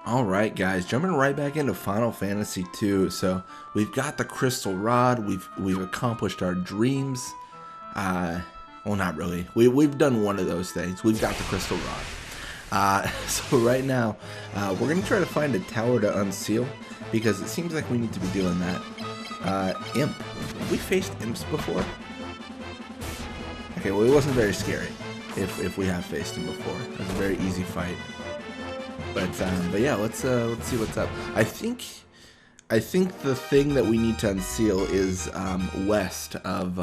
Alright guys, jumping right back into Final Fantasy 2. So we've got the Crystal Rod, we've accomplished our dreams. Well, not really. We've done one of those things. We've got the Crystal Rod. So right now, we're going to try to find a tower to unseal, because it seems like we need to be doing that. Imp. Have we faced imps before? Okay, well it wasn't very scary if we have faced him before. It was a very easy fight. But yeah, let's see what's up. I think the thing that we need to unseal is west of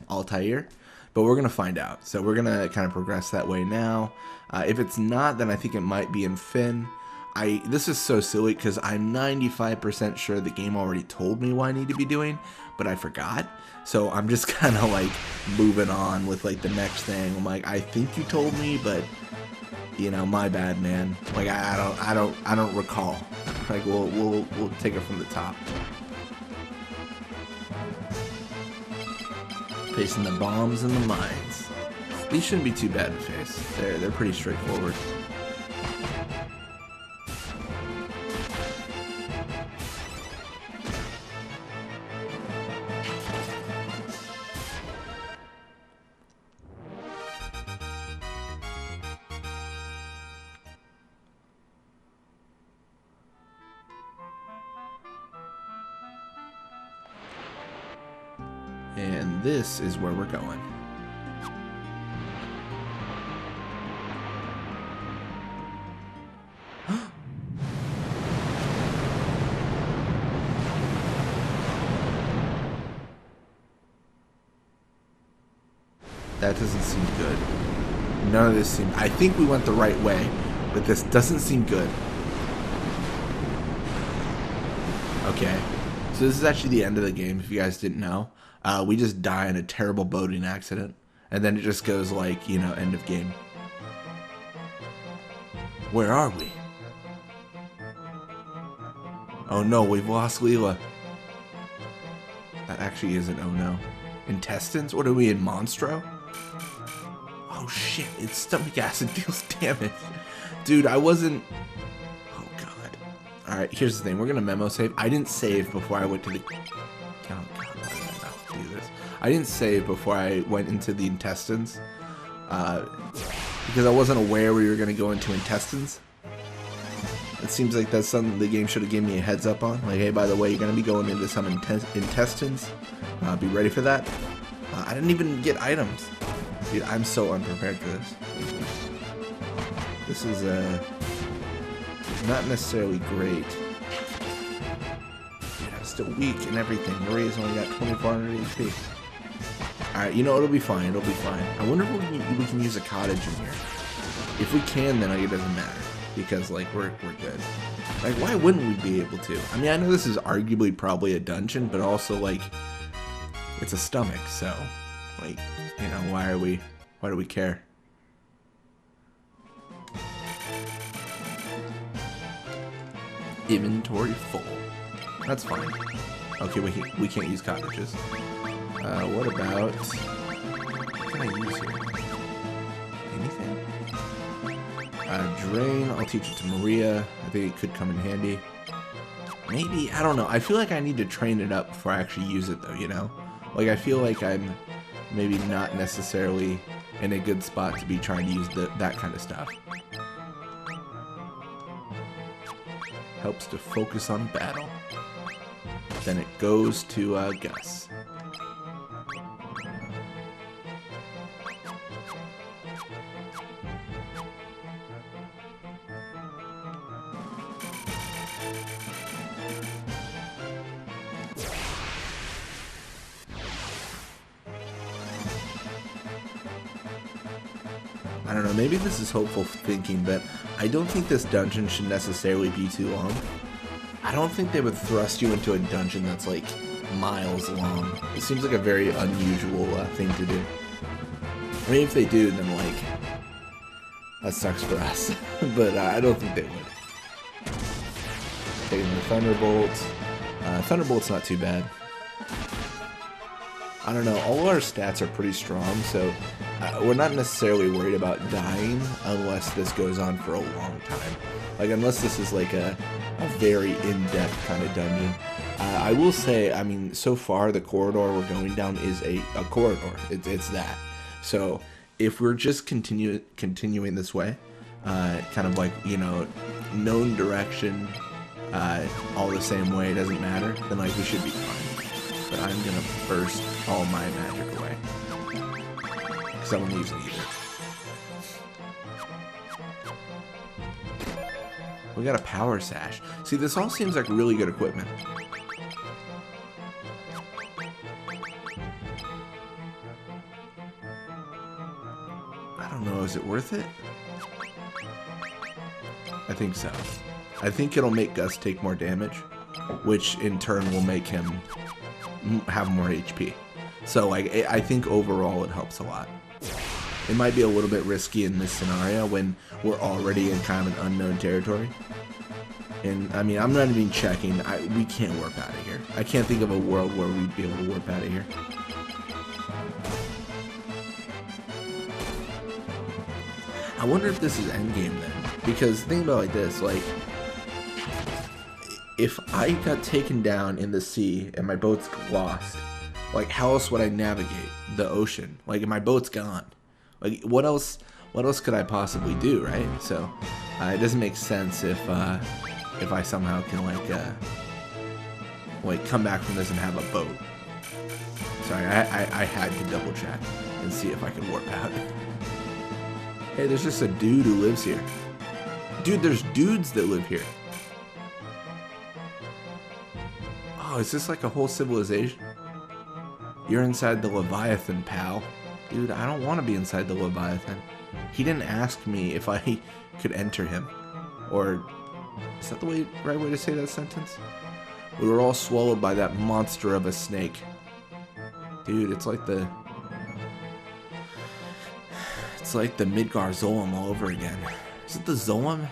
Altair, but we're gonna find out. So we're gonna kind of progress that way now. If it's not, then I think it might be in Finn. This is so silly because I'm 95% sure the game already told me what I need to be doing, but I forgot. So I'm just kind of like moving on with like the next thing. I'm like, I think you told me, but you know, my bad, man. Like I don't recall. Like we'll take it from the top. Facing the bombs and the mines. These shouldn't be too bad to face. They're pretty straightforward. And this is where we're going. That doesn't seem good. None of this seems... I think we went the right way, but this doesn't seem good. Okay. So this is actually the end of the game, if you guys didn't know. We just die in a terrible boating accident. And then it just goes like, you know, end of game. Where are we? Oh no, we've lost Leela. That actually isn't oh no. Intestines? What are we in, Monstro? Oh shit, its stomach acid deals damage. Dude, I wasn't... Oh god. Alright, here's the thing. We're gonna memo save. I didn't save before I went to the... Oh god, why did I not do this? I didn't save before I went into the intestines. Because I wasn't aware we were gonna go into intestines. It seems like that's something the game should have given me a heads up on. Like, hey, by the way, you're gonna be going into some intestines. Be ready for that. I didn't even get items. Dude, I'm so unprepared for this. This is not necessarily great. Dude, I'm still weak and everything. Maria's only got 2,400 HP. Alright, you know, it'll be fine. It'll be fine. I wonder if we can use a cottage in here. If we can, then it doesn't matter. Because, like, we're good. Like, why wouldn't we be able to? I mean, I know this is arguably probably a dungeon, but also, like, it's a stomach, so, like, you know, why do we care? Inventory full. That's fine. Okay, we can't use cottages. What about... What can I use here? Anything? Drain, I'll teach it to Maria. I think it could come in handy. Maybe, I don't know. I feel like I need to train it up before I actually use it, though, you know? Like, I feel like I'm maybe not necessarily in a good spot to be trying to use that kind of stuff. Helps to focus on battle. Then it goes to Gus. I don't know, maybe this is hopeful thinking, but I don't think this dungeon should necessarily be too long. I don't think they would thrust you into a dungeon that's like miles long. It seems like a very unusual thing to do. I mean, if they do, then like, that sucks for us. But I don't think they would. Taking the Thunderbolt. Thunderbolt's not too bad. I don't know, all our stats are pretty strong, so we're not necessarily worried about dying unless this goes on for a long time. Like, unless this is like a very in-depth kind of dungeon. I will say, I mean, so far the corridor we're going down is a corridor. It's that. So if we're just continuing this way, kind of like, you know, known direction, all the same way, it doesn't matter, then like we should be fine. But I'm gonna burst all my magic away. Because I won't use it either. We got a power sash. See, this all seems like really good equipment. I don't know, is it worth it? I think so. I think it'll make Gus take more damage, which in turn will make him have more HP. So like, I think overall it helps a lot. It might be a little bit risky in this scenario when we're already in kind of an unknown territory. And I mean, I'm not even checking. We can't warp out of here. I can't think of a world where we'd be able to warp out of here. I wonder if this is endgame then. Because think about it like this, like, if I got taken down in the sea and my boat's lost, like, how else would I navigate the ocean? Like, my boat's gone. Like, what else could I possibly do, right? So, it doesn't make sense if I somehow can, like, come back from this and have a boat. Sorry, I had to double check and see if I could warp out. Hey, there's just a dude who lives here. Dude, there's dudes that live here. Oh, is this like a whole civilization? You're inside the Leviathan, pal. Dude, I don't want to be inside the Leviathan. He didn't ask me if I could enter him. Or, is that the right way to say that sentence? We were all swallowed by that monster of a snake. Dude, it's like the Midgar Zolom all over again. Is it the Zolom?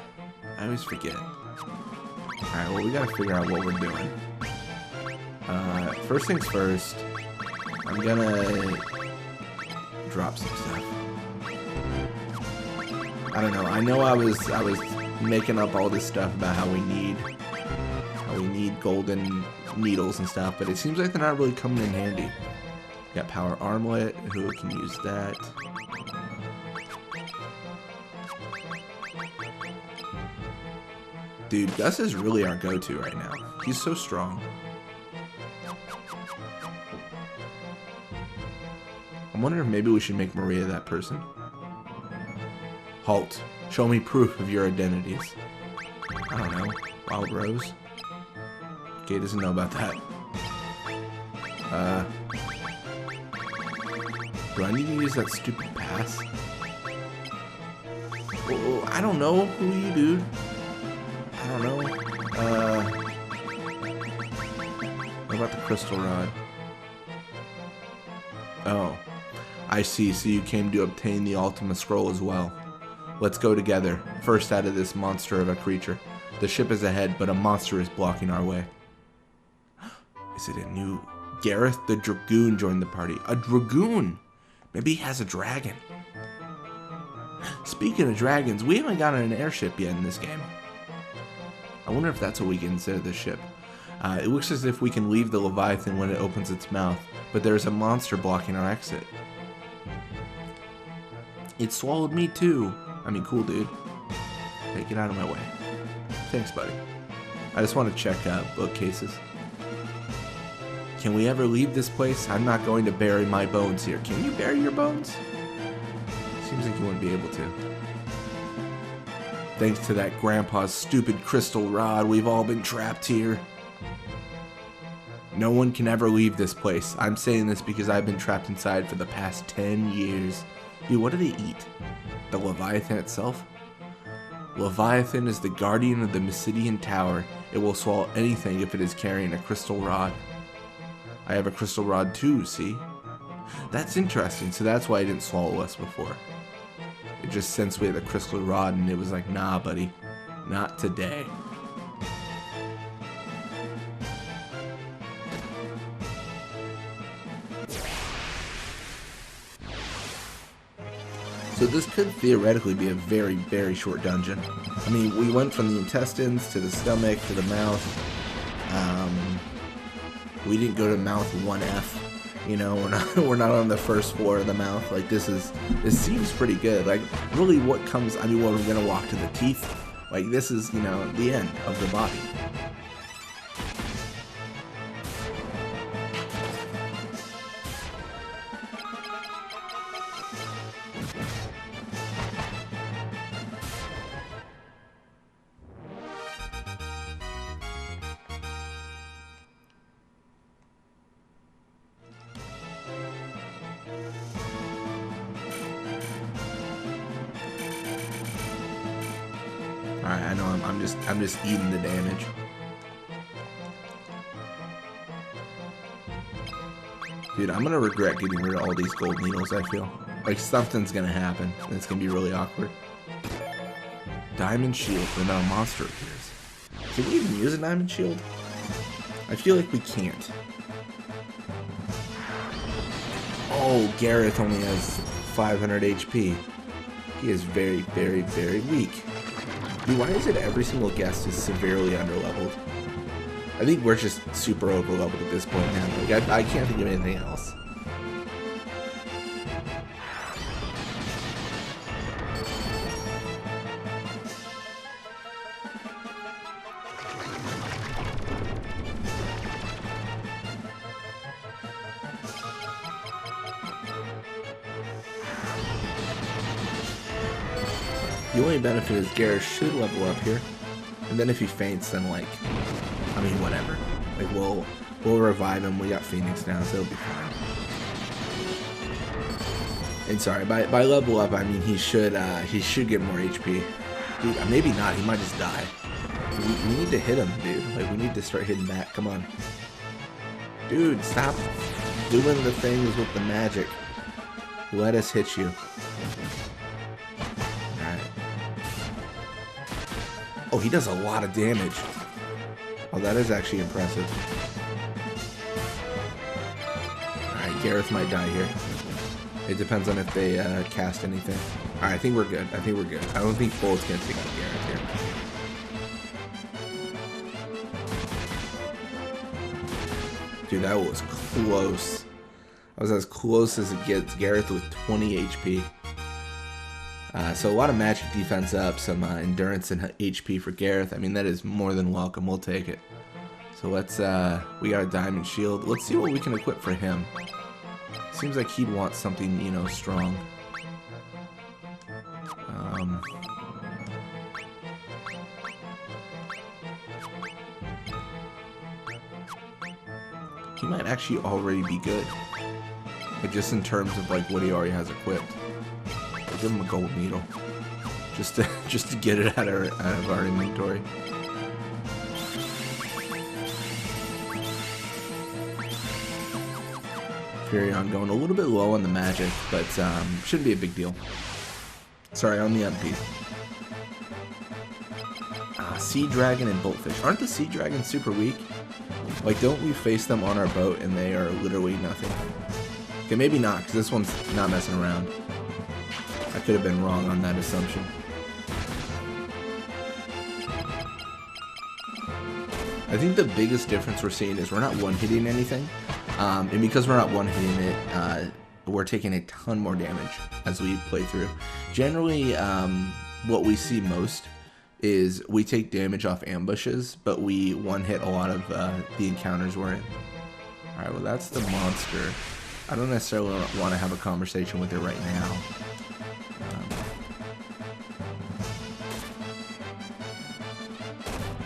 I always forget. Alright, well, we gotta figure out what we're doing. First things first, I'm gonna drop some stuff. I don't know. I know I was making up all this stuff about how we need golden needles and stuff, but it seems like they're not really coming in handy. Got power armlet. Who can use that? Dude, Gus is really our go-to right now. He's so strong. I'm wondering if maybe we should make Maria that person. Halt. Show me proof of your identities. I don't know. Wild Rose? Okay, doesn't know about that. Do I need to use that stupid pass? Oh, I don't know. Who are you, dude? I don't know. What about the crystal rod? Oh. I see. So you came to obtain the Ultima Scroll as well. Let's go together. First out of this monster of a creature. The ship is ahead, but a monster is blocking our way. Is it a new... Gareth the Dragoon joined the party. A Dragoon! Maybe he has a dragon. Speaking of dragons, we haven't gotten an airship yet in this game. I wonder if that's what we can consider this ship. It looks as if we can leave the Leviathan when it opens its mouth, but there's a monster blocking our exit. It swallowed me too. I mean, cool, dude. Hey, get out of my way. Thanks, buddy. I just want to check bookcases. Can we ever leave this place? I'm not going to bury my bones here. Can you bury your bones? Seems like you wouldn't be able to. Thanks to that grandpa's stupid crystal rod, we've all been trapped here. No one can ever leave this place. I'm saying this because I've been trapped inside for the past 10 years. Dude, what do they eat? The Leviathan itself? Leviathan is the guardian of the Mysidian Tower. It will swallow anything if it is carrying a crystal rod. I have a crystal rod too, see? That's interesting, so that's why it didn't swallow us before. It just sensed we had a crystal rod and it was like, nah, buddy. Not today. So this could theoretically be a very, very short dungeon. I mean, we went from the intestines to the stomach to the mouth. We didn't go to mouth 1F. You know, we're not on the first floor of the mouth. Like, this seems pretty good. Like, really, what comes? I mean, well, we're gonna walk to the teeth. Like, this is, you know, the end of the body. Alright, I know I'm just eating the damage. Dude, I'm gonna regret getting rid of all these gold needles, I feel. Like, something's gonna happen, and it's gonna be really awkward. Diamond shield, and then a monster appears. Can we even use a diamond shield? I feel like we can't. Oh, Gareth only has 500 HP. He is very, very, very weak. Dude, why is it every single guest is severely underleveled? I think we're just super overleveled at this point now. Like, I can't think of anything else. The only benefit is Gareth should level up here, and then if he faints, then, like, I mean, whatever. Like, we'll revive him. We got Phoenix now, so it'll be fine. And sorry, by level up, I mean he should get more HP. Dude, maybe not. He might just die. We need to hit him, dude. Like, we need to start hitting back. Come on, dude. Stop doing the things with the magic. Let us hit you. Oh, he does a lot of damage. Oh, that is actually impressive. Alright, Gareth might die here. It depends on if they cast anything. Alright, I think we're good. I think we're good. I don't think Bull's gonna take out Gareth here. Dude, that was close. I was as close as it gets. Gareth with 20 HP. So a lot of magic defense up, some endurance and HP for Gareth. I mean, that is more than welcome. We'll take it. So let's, we got a diamond shield. Let's see what we can equip for him. Seems like he'd want something, you know, strong. He might actually already be good. But just in terms of, like, what he already has equipped. Give him a gold needle, just to get it out of our inventory. Furion going a little bit low on the magic, but shouldn't be a big deal. Sorry, on the MP. Sea Dragon and Boltfish. Aren't the Sea Dragons super weak? Like, don't we face them on our boat and they are literally nothing? Okay, maybe not, because this one's not messing around. I could have been wrong on that assumption. I think the biggest difference we're seeing is we're not one-hitting anything. And because we're not one-hitting it, we're taking a ton more damage as we play through. Generally, what we see most is we take damage off ambushes, but we one-hit a lot of the encounters we're in. Alright, well that's the monster. I don't necessarily want to have a conversation with it right now.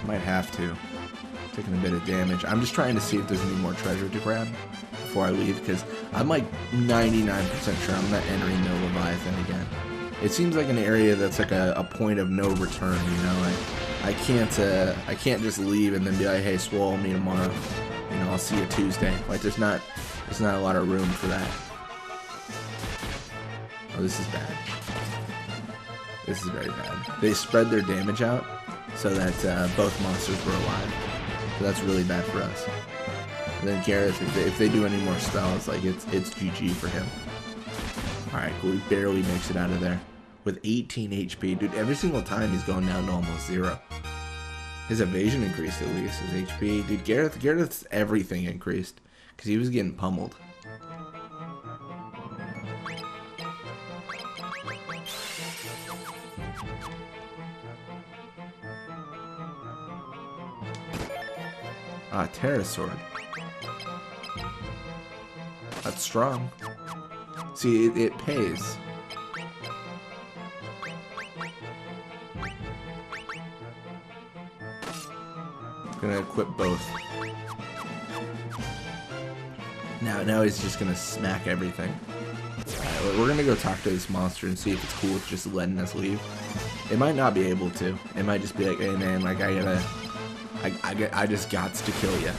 Might have to. Taking a bit of damage. I'm just trying to see if there's any more treasure to grab before I leave, because I'm like 99% sure I'm not entering the Leviathan again. It seems like an area that's like a point of no return, you know. Like, I can't just leave and then be like, hey, swallow me tomorrow. You know, I'll see you Tuesday. Like, there's not a lot of room for that. Oh, this is bad. This is very bad. They spread their damage out so that both monsters were alive. So that's really bad for us. And then Gareth, if they do any more spells, like it's GG for him. Alright, cool. He barely makes it out of there. With 18 HP. Dude, every single time he's going down to almost 0. His evasion increased at least. His HP. Dude, Gareth's everything increased. Because he was getting pummeled. Ah, Terra Sword. That's strong. See, it pays. Gonna equip both. Now he's just gonna smack everything. Alright, we're gonna go talk to this monster and see if it's cool with just letting us leave. It might not be able to. It might just be like, hey man, like I just gots to kill you.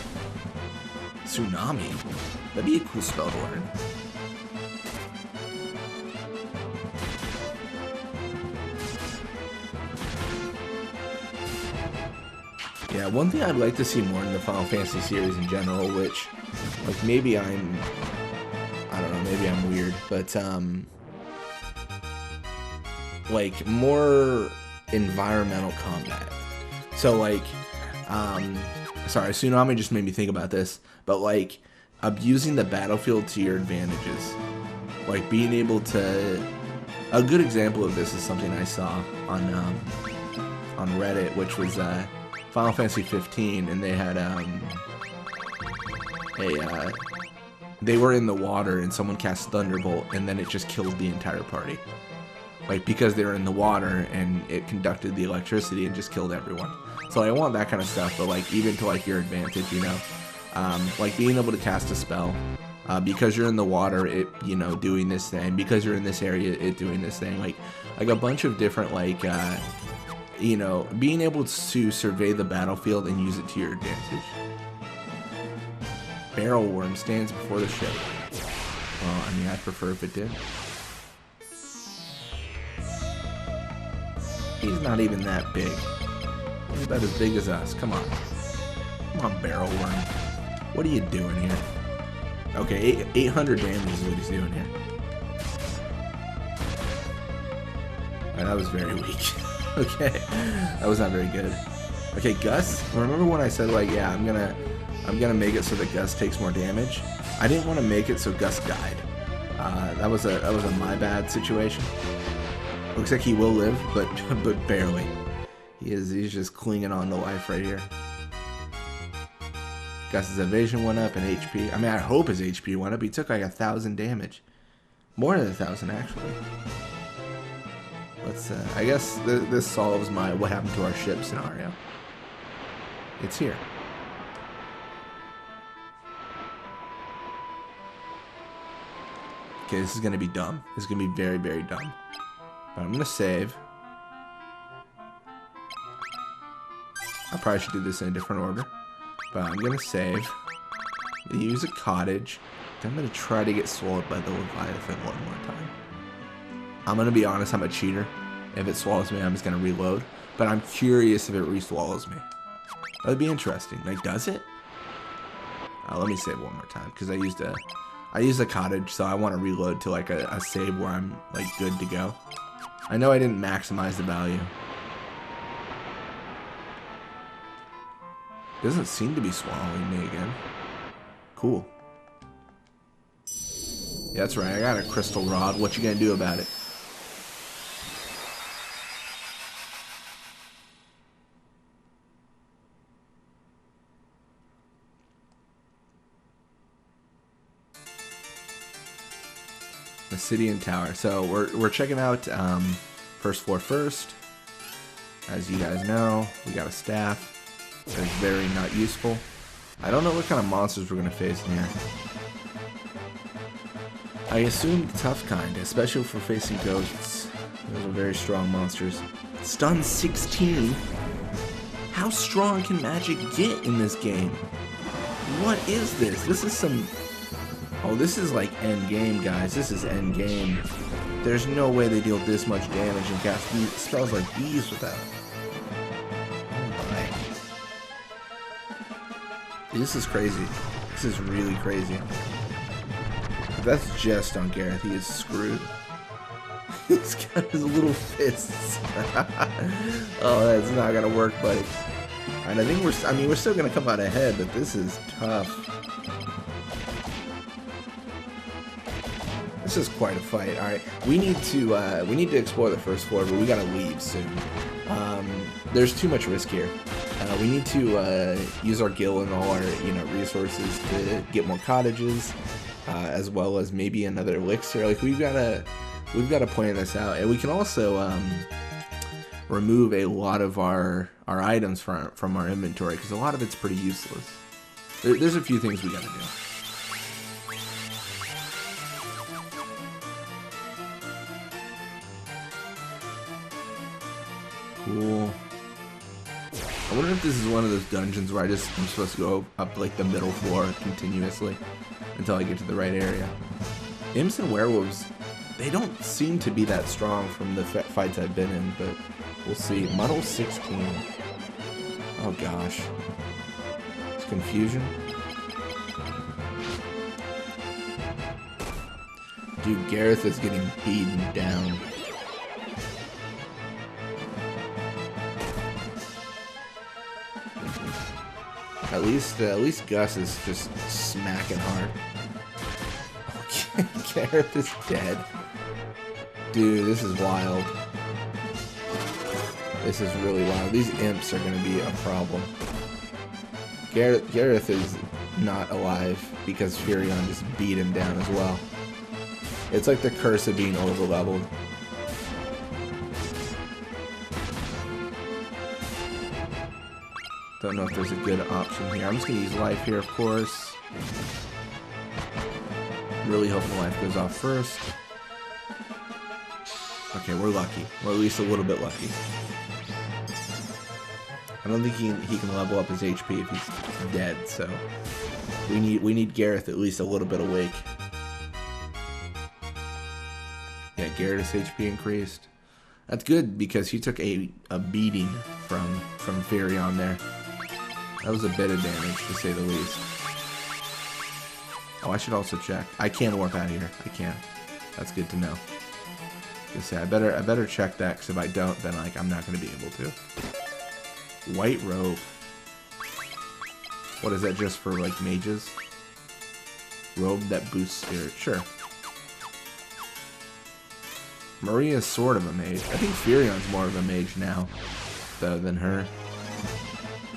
Tsunami. That'd be a cool spell to learn. Yeah, one thing I'd like to see more in the Final Fantasy series in general, which, like, maybe I don't know, maybe I'm weird, but, like, more environmental combat. So, like, sorry, Tsunami just made me think about this, but, like, abusing the battlefield to your advantages. Like, being able to... A good example of this is something I saw on Reddit, which was, Final Fantasy 15, and they had they were in the water and someone cast Thunderbolt and then it just killed the entire party. Like, because they were in the water and it conducted the electricity and just killed everyone. So I want that kind of stuff, but like even to like your advantage, you know, like being able to cast a spell because you're in the water, it, you know, doing this thing, because you're in this area, it doing this thing, like a bunch of different like you know, being able to survey the battlefield and use it to your advantage. Barrel worm stands before the ship. Well, I mean, I'd prefer if it did. He's not even that big. He's about as big as us. Come on. Come on, barrel worm. What are you doing here? Okay, 800 damage is what he's doing here. That was very weak. Okay, that was not very good. Okay, Gus. Remember when I said like, yeah, I'm gonna make it so that Gus takes more damage? I didn't want to make it so Gus died. That was a my bad situation. Looks like he will live, but barely. He's just clinging on to life right here. Gus's evasion went up and HP. I mean, I hope his HP went up. He took like 1,000 damage, more than 1,000 actually. Let's, I guess this solves my what happened to our ship scenario. It's here. Okay, this is going to be dumb. This is going to be very, very dumb. But I'm going to save. I probably should do this in a different order. But I'm going to save. Use a cottage. Then I'm going to try to get swallowed by the Leviathan one more time. I'm going to be honest, I'm a cheater. If it swallows me, I'm just going to reload. But I'm curious if it re-swallows me. That would be interesting. Like, does it? Let me save one more time. Because I used a cottage, so I want to reload to like a save where I'm like good to go. I know I didn't maximize the value. Doesn't seem to be swallowing me again. Cool. Yeah, that's right. I got a crystal rod. What you gonna do about it? Mysidian Tower. So we're checking out first floor first. As you guys know, we got a staff. It's very not useful. I don't know what kind of monsters we're gonna face in here. I assume the tough kind, especially for facing ghosts. Those are very strong monsters. Stun 16? How strong can magic get in this game? What is this? This is some... Oh, this is like end game, guys. This is end game. There's no way they deal this much damage and cast spells like these without. Oh my. This is crazy. This is really crazy. If that's just on Gareth, he is screwed. He's got his little fists. Oh, that's not gonna work, buddy. And I think we're still gonna come out ahead, but this is tough. This is quite a fight. All right, we need to explore the first floor, but we gotta leave soon. There's too much risk here. We need to use our gil and all our resources to get more cottages, as well as maybe another elixir. Like we've got to plan this out, and we can also remove a lot of our items from our inventory because a lot of it's pretty useless. There's a few things we gotta do. Cool. I wonder if this is one of those dungeons where I'm supposed to go up like the middle floor continuously until I get to the right area. Imps and werewolves, they don't seem to be that strong from the fights I've been in, but we'll see. Muddle 16. Oh gosh. It's confusion. Dude, Gareth is getting beaten down. At least Gus is just smacking hard. Okay, Gareth is dead. Dude, this is wild. This is really wild. These imps are gonna be a problem. Gareth is not alive because Furion just beat him down as well. It's like the curse of being over-leveled. Don't know if there's a good option here. I'm just going to use life here, of course. Really hoping life goes off first. Okay, we're lucky. We're at least a little bit lucky. I don't think he can level up his HP if he's dead, so we need Gareth at least a little bit awake. Yeah, Gareth's HP increased. That's good because he took a beating from Furion there. That was a bit of damage, to say the least. Oh, I should also check. I can warp out of here. I can. That's good to know. Just say I better check that, because if I don't, then like I'm not going to be able to. White robe. What is that? Just for like mages? Robe that boosts spirit. Sure. Maria's sort of a mage. I think Furion's more of a mage now, though, than her.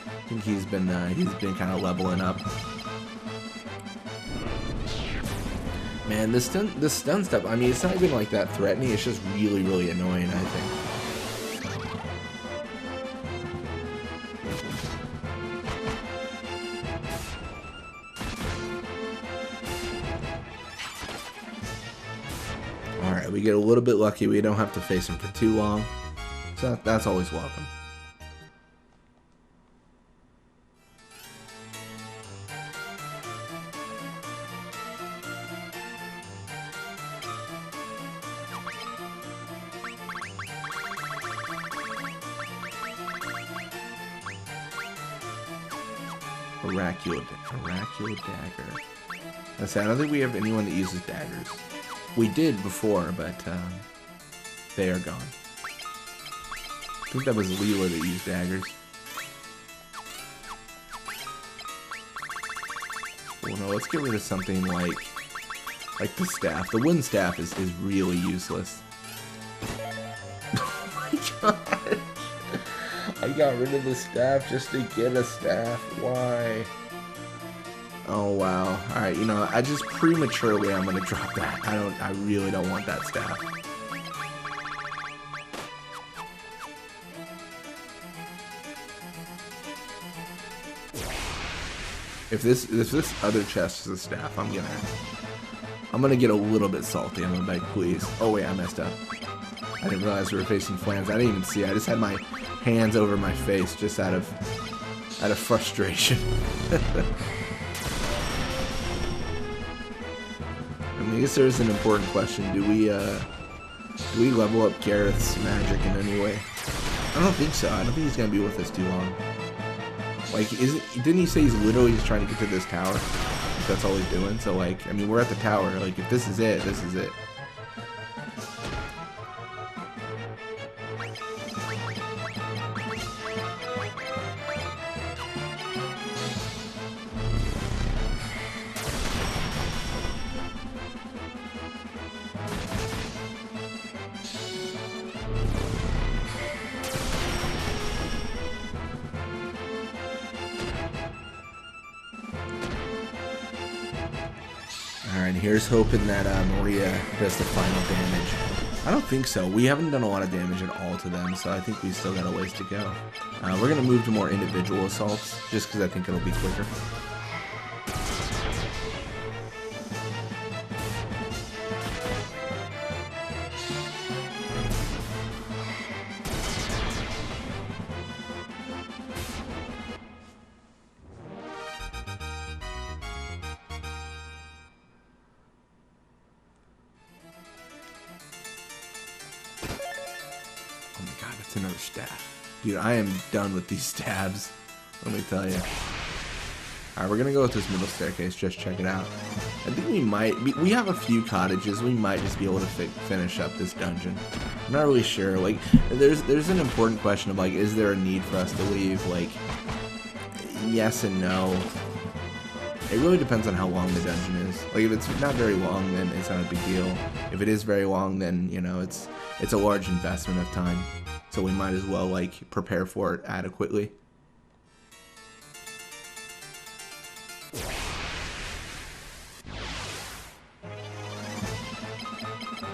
I think he's been kind of leveling up. Man, this stun stuff, I mean, it's not even like that threatening, it's just really, really annoying, I think. Alright, we get a little bit lucky, we don't have to face him for too long. So that's always welcome. Oracular dagger. I don't think we have anyone that uses daggers. We did before, but they are gone. I think that was Leela that used daggers. Well, no, let's get rid of something like the staff. The wooden staff is really useless. Oh my god! I got rid of the staff just to get a staff. Why? Oh wow. Alright, you know, I just prematurely I'm gonna drop that. I really don't want that staff. If this other chest is a staff, I'm gonna get a little bit salty. I'm gonna beg, please. Oh wait, I messed up. I didn't realize we were facing flames. I didn't even see. I just had my hands over my face just out of frustration. I guess there's an important question. Do we level up Gareth's magic in any way? I don't think so. I don't think he's gonna be with us too long. Like, didn't he say he's literally just trying to get to this tower? That's all he's doing. So like, I mean, we're at the tower. Like, if this is it, this is it. Alright, here's hoping that Maria does the final damage. I don't think so. We haven't done a lot of damage at all to them, so I think we still got a ways to go. We're going to move to more individual assaults, just because I think it'll be quicker. Oh my god, that's another stab. Dude, I am done with these stabs. Let me tell you. Alright, we're gonna go with this middle staircase. Just check it out. I think we might... We have a few cottages. We might just be able to finish up this dungeon. I'm not really sure. Like, there's an important question of, like, is there a need for us to leave? Like, yes and no. It really depends on how long the dungeon is. Like, if it's not very long, then it's not a big deal. If it is very long, then, you know, it's a large investment of time. So we might as well, like, prepare for it adequately.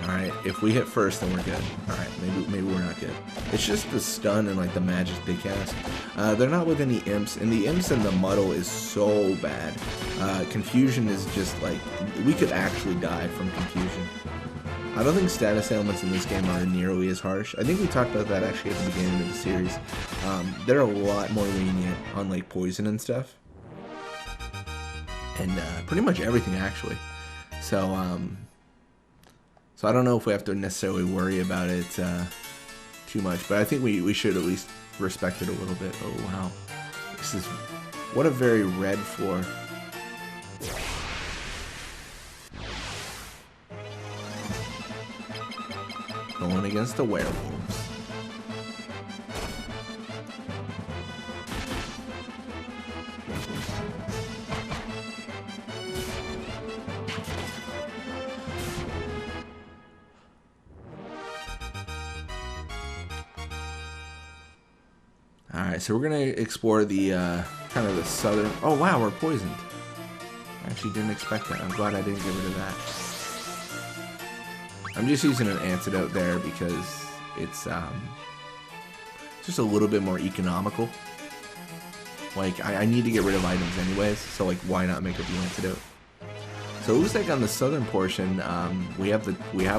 Alright, if we hit first, then we're good. Alright, maybe we're not good. It's just the stun and, like, the magic they cast. They're not with any imps, and the imps and the muddle is so bad. Confusion is just, like, we could actually die from confusion. I don't think status ailments in this game are nearly as harsh. I think we talked about that actually at the beginning of the series. They're a lot more lenient on, like, poison and stuff. And pretty much everything, actually. So I don't know if we have to necessarily worry about it too much, but I think we should at least respect it a little bit. Oh, wow. This is... What a very red floor. Going against the werewolves. Alright, so we're going to explore the, kind of the southern... Oh, wow, we're poisoned. I actually didn't expect that. I'm glad I didn't get rid of that. I'm just using an antidote there because it's just a little bit more economical. Like, I need to get rid of items anyways, so, like, why not make it the antidote? So it looks like on the southern portion, we have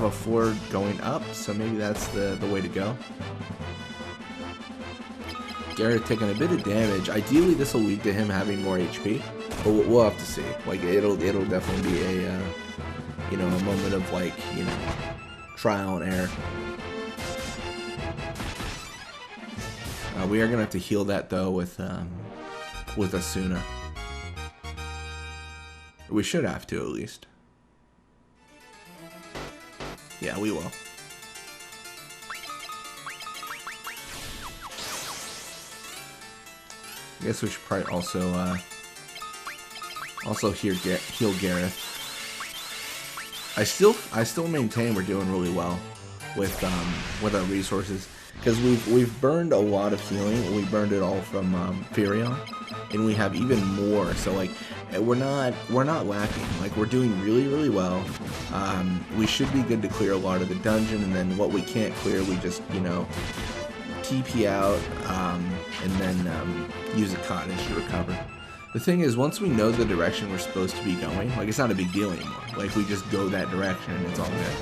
a floor going up, so maybe that's the way to go. Garrett taking a bit of damage. Ideally, this will lead to him having more HP, but we'll have to see. Like, it'll definitely be a, you know, a moment of, like, you know, trial and error. We are gonna have to heal that though with Asuna. We should have to, at least. Yeah, we will. I guess we should probably also heal Gareth. I still maintain we're doing really well with our resources, because we've burned a lot of healing. We burned it all from Furion, and we have even more. So, like, we're not lacking. Like, we're doing really well. We should be good to clear a lot of the dungeon, and then what we can't clear, we just, you know, TP out and then use a cottage to recover. The thing is, once we know the direction we're supposed to be going, like, it's not a big deal anymore. Like, we just go that direction and it's all good.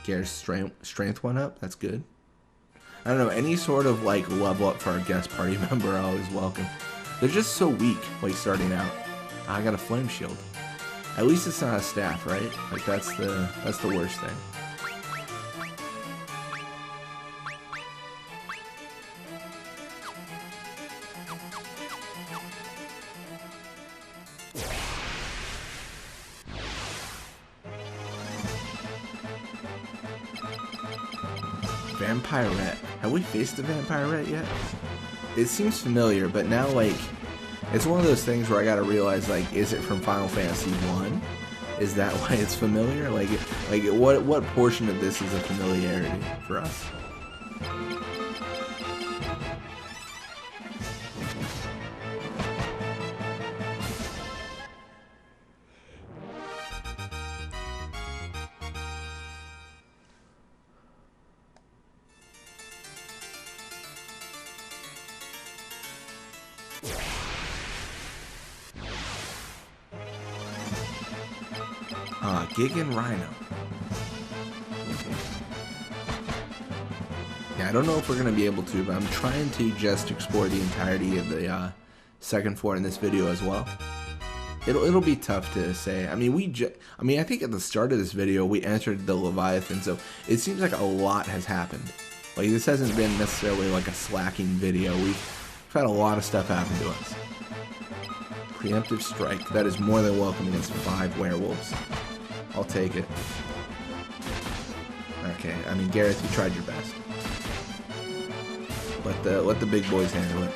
Garrett's strength went up. That's good. I don't know, any sort of, like, level up for our guest party member are always welcome. They're just so weak, like, starting out. I got a flame shield. At least it's not a staff, right? Like, that's the worst thing. Vampirette. Have we faced a Vampirette yet? It seems familiar, but now, like, it's one of those things where I gotta realize, like, is it from Final Fantasy 1? Is that why it's familiar? Like what portion of this is a familiarity for us? Gig and Rhino. Yeah, I don't know if we're going to be able to, but I'm trying to just explore the entirety of the second floor in this video as well. It'll be tough to say. I mean, I think at the start of this video, we entered the Leviathan, so it seems like a lot has happened. Like, this hasn't been necessarily like a slacking video. We've had a lot of stuff happen to us. Preemptive strike. That is more than welcome against 5 werewolves. I'll take it. Okay, I mean, Gareth, you tried your best. Let the big boys handle it.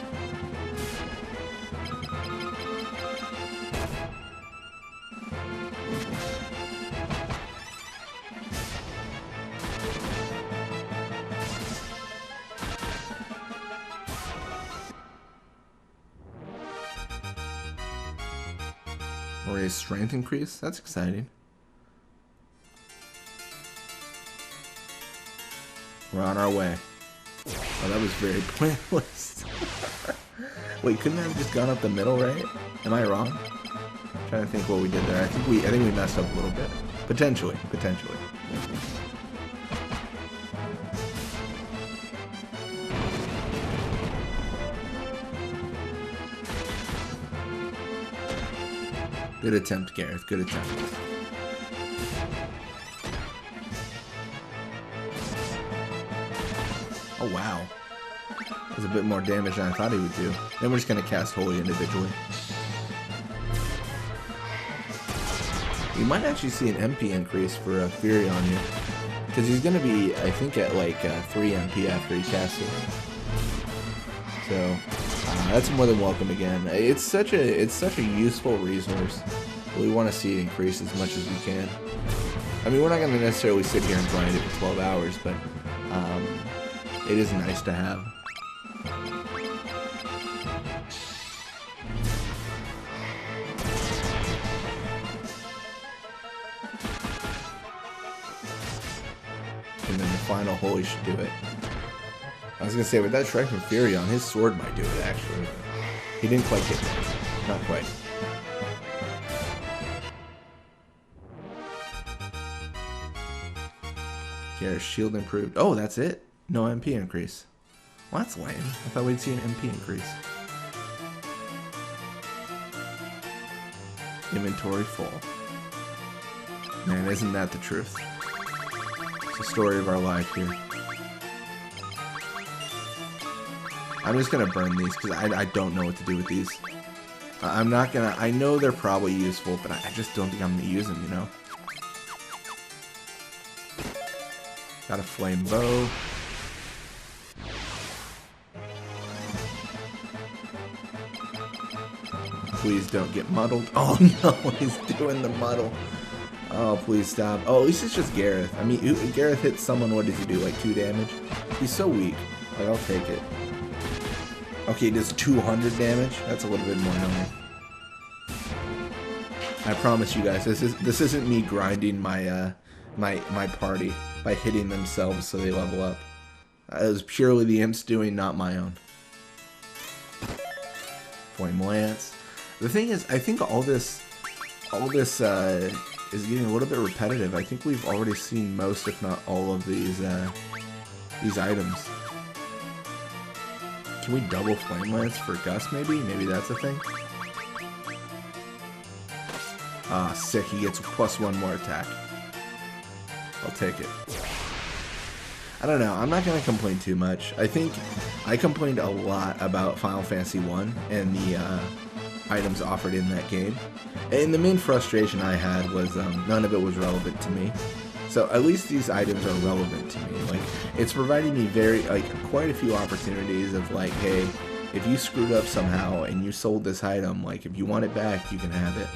Raise strength increase? That's exciting. We're on our way. Oh, that was very pointless. Wait, couldn't I have just gone up the middle, right? Am I wrong? I'm trying to think what we did there. I think we messed up a little bit. Potentially. Good attempt, Gareth. Good attempt. Oh, wow. That was a bit more damage than I thought he would do. Then we're just going to cast Holy individually. You might actually see an MP increase for Fury on you. Because he's going to be, I think, at like 3 MP after he casts it. So, that's more than welcome again. It's such a useful resource. We want to see it increase as much as we can. I mean, we're not going to necessarily sit here and grind it for 12 hours, but it is nice to have. And then the final Holy should do it. I was going to say, with that strike from Furion, his sword might do it, actually. He didn't quite hit me. Not quite. Garrett's shield improved. Oh, that's it? No MP increase. Well, that's lame. I thought we'd see an MP increase. Inventory full. Man, isn't that the truth? It's the story of our life here. I'm just gonna burn these because I don't know what to do with these. I'm not gonna. I know they're probably useful, but I just don't think I'm gonna use them, you know? Got a flame bow. Please don't get muddled. Oh no, he's doing the muddle. Oh, please stop. Oh, at least it's just Gareth. I mean, Gareth hits someone, what does he do? Like 2 damage? He's so weak. Like, I'll take it. Okay, he does 200 damage. That's a little bit more annoying. I promise you guys, this isn't me grinding my my party by hitting themselves so they level up. It was purely the imps doing, not my own. Flame Lance. The thing is, I think all this is getting a little bit repetitive. I think we've already seen most, if not all, of these items. Can we double Flame Lance for Gus, maybe? Maybe that's a thing? Ah, sick. He gets +1 more attack. I'll take it. I don't know. I'm not going to complain too much. I think I complained a lot about Final Fantasy 1 and the items offered in that game. And the main frustration I had was none of it was relevant to me. So at least these items are relevant to me. Like, it's providing me quite a few opportunities of like, hey, if you screwed up somehow and you sold this item, like if you want it back, you can have it.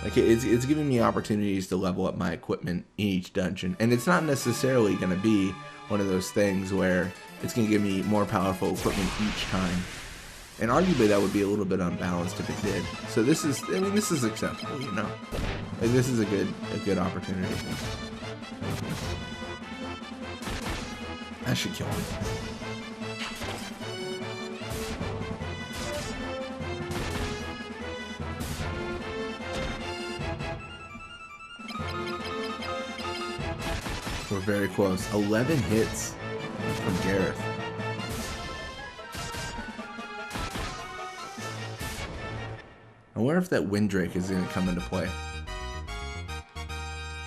Like, it's giving me opportunities to level up my equipment in each dungeon. And it's not necessarily going to be one of those things where it's going to give me more powerful equipment each time. And arguably that would be a little bit unbalanced if it did. So this is, I mean, this is acceptable, you know. Like, this is a good opportunity. That should kill me. We're very close. 11 hits from Gareth. I wonder if that Windrake is going to come into play.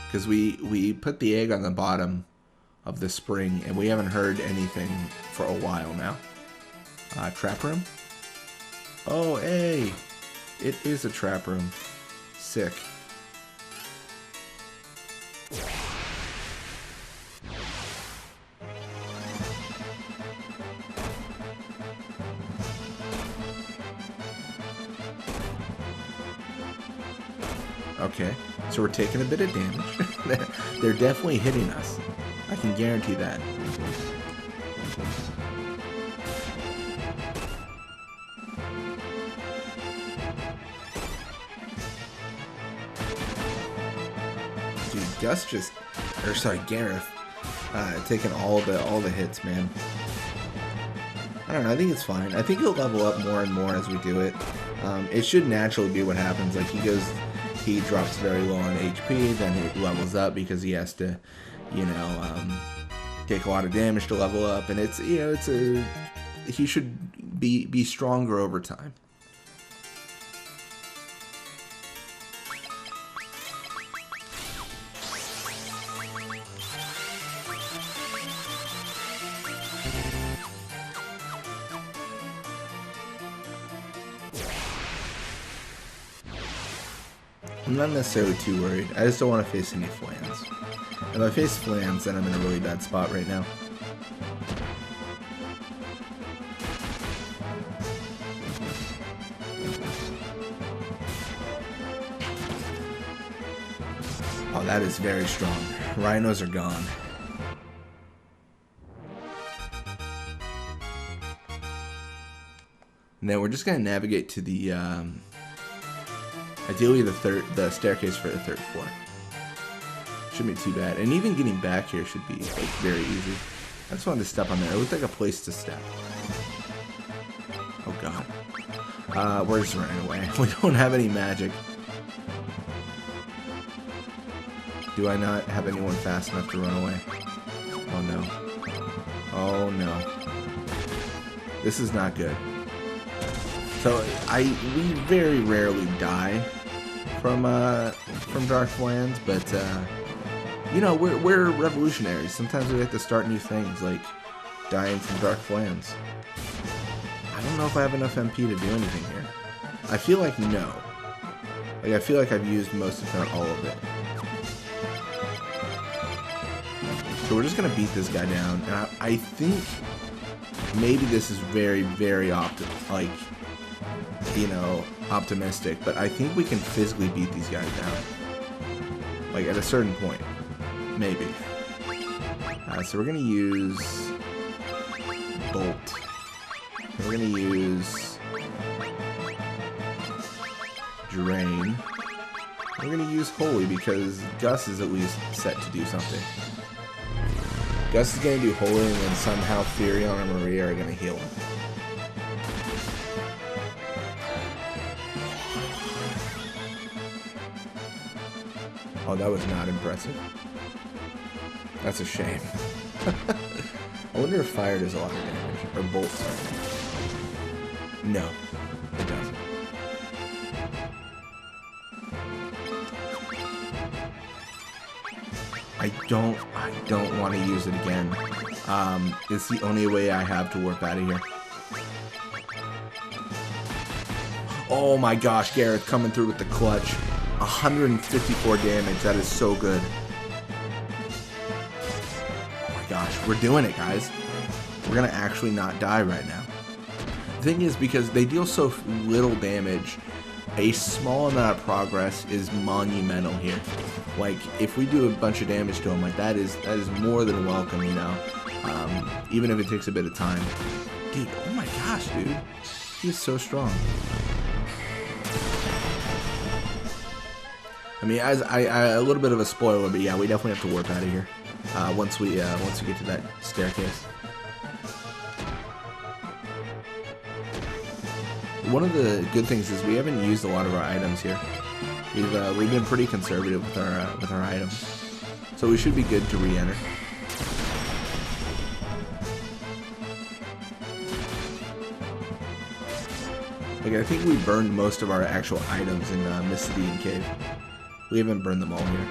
Because we put the egg on the bottom of the spring, and we haven't heard anything for a while now. Trap room? Oh, hey! It is a trap room. Sick. Okay, so we're taking a bit of damage. They're definitely hitting us. I can guarantee that. Dude, Gus just, or sorry, Gareth, taking all the hits, man. I don't know, I think it's fine. I think he'll level up more and more as we do it. It should naturally be what happens. Like, he drops very low on HP, then he levels up because he has to, you know, take a lot of damage to level up, and it's, you know, he should be stronger over time. I'm not necessarily too worried. I just don't want to face any flans. If I face flans, then I'm in a really bad spot right now. Oh, that is very strong. Rhinos are gone. Now we're just going to navigate to the... ideally, the staircase for the third floor. Shouldn't be too bad. And even getting back here should be, like, very easy. I just wanted to step on there. It looked like a place to step. Oh, God. We're just running away. We don't have any magic. Do I not have anyone fast enough to run away? Oh, no. Oh, no. This is not good. So we very rarely die from Darklands, but you know, we're revolutionaries. Sometimes we have to start new things, like dying from Darklands. I don't know if I have enough MP to do anything here. I feel like no. Like, I feel like I've used most, if not all of it. So we're just gonna beat this guy down, and I think maybe this is very, very like, you know, optimistic, but I think we can physically beat these guys down. Like, at a certain point. Maybe. So we're gonna use Bolt. We're gonna use Drain. We're gonna use Holy because Gus is at least set to do something. Gus is gonna do Holy, and then somehow Furion and Maria are gonna heal him. Oh, that was not impressive. That's a shame. I wonder if fire does a lot of damage. Or bolt, sorry. No, it doesn't. I don't want to use it again. It's the only way I have to warp out of here. Oh my gosh, Gareth coming through with the clutch. 154 damage, that is so good. Oh my gosh, we're doing it, guys. We're gonna actually not die right now. The thing is, because they deal so little damage, a small amount of progress is monumental here. Like, if we do a bunch of damage to him, like, that is more than welcome, you know? Even if it takes a bit of time. Dude, oh my gosh, dude. He's so strong. I mean, a little bit of a spoiler, but yeah, we definitely have to warp out of here once we get to that staircase. One of the good things is we haven't used a lot of our items here. We've been pretty conservative with our items, so we should be good to re-enter. Like, I think we burned most of our actual items in Mysidian Cave. We haven't burned them all here.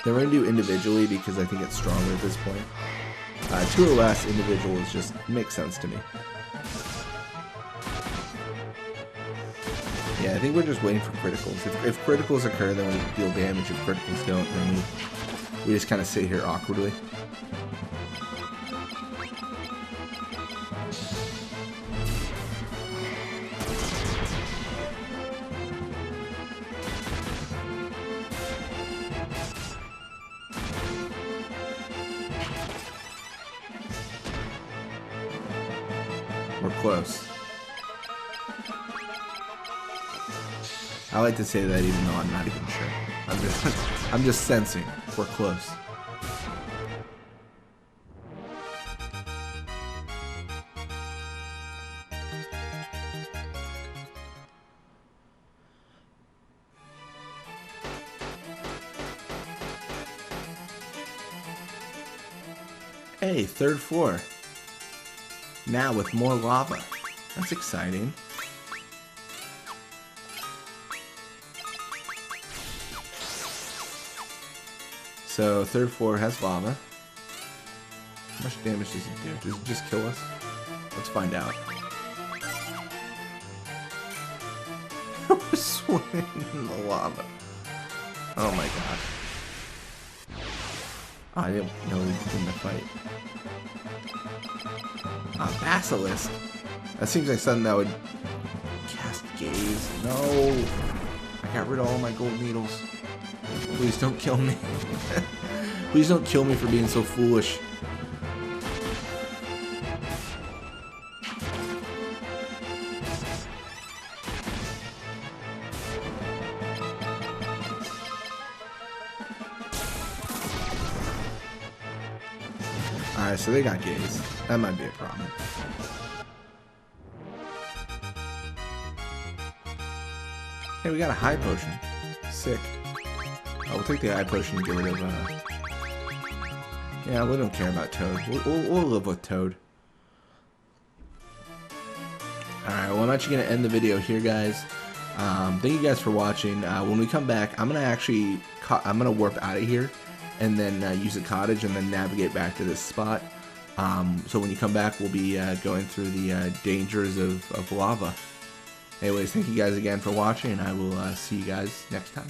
Then we're going to do individually because I think it's stronger at this point. 2 or less individuals just makes sense to me. Yeah, I think we're just waiting for criticals. If criticals occur, then we deal damage. If criticals don't, then we just kind of sit here awkwardly. We're close. I like to say that even though I'm not even sure. I'm just sensing we're close. Hey, 3rd floor. Now with more lava. That's exciting. So 3rd floor has lava. How much damage does it do? Does it just kill us? Let's find out. We're swimming in the lava. Oh my gosh. Oh, I didn't know we were in the fight. Basilisk. That seems like something that would cast gaze. No. I got rid of all my gold needles. Please don't kill me. Please don't kill me for being so foolish. Alright, so they got gaze. That might be a problem. Hey, we got a high potion. Sick. Oh, we'll take the high potion and get rid of, yeah, we don't care about Toad. We'll live with Toad. Alright, well, I'm actually going to end the video here, guys. Thank you guys for watching. When we come back, I'm going to warp out of here and then use a cottage and then navigate back to this spot. So when you come back, we'll be going through the dangers of lava. Anyways, thank you guys again for watching, and I will see you guys next time.